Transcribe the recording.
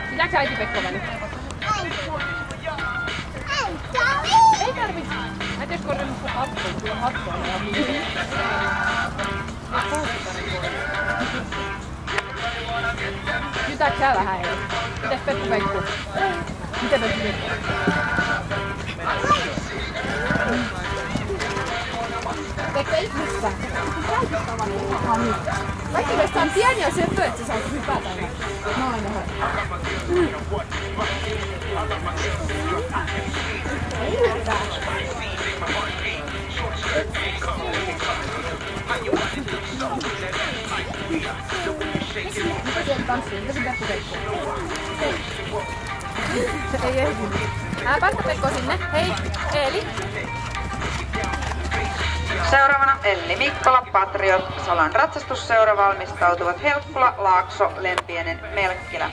Pitääkö äiti Pekka mennä? Ei tarvitse. Äiti olisi korjannut sun hattua, kun sulla on hattua. Kytääks sä vähän heille? Mites Pekku Pekku? Miten Pekku Pekku? Pekka ihmistä. Kaikki meistä on pieniä söpöjä, että sä saat hypätä. Mä olen nähnyt. Ei yhtään. Mitä siellä tanssii? Mitä se Pekku Pekku? Se ei ehdi. Päästä Pekko sinne. Hei, Eeli. Seuraavana Elli Mikkola, Patriot, Salan ratsastusseura valmistautuvat Helkkula, Laakso, Lempienen, Melkkilä.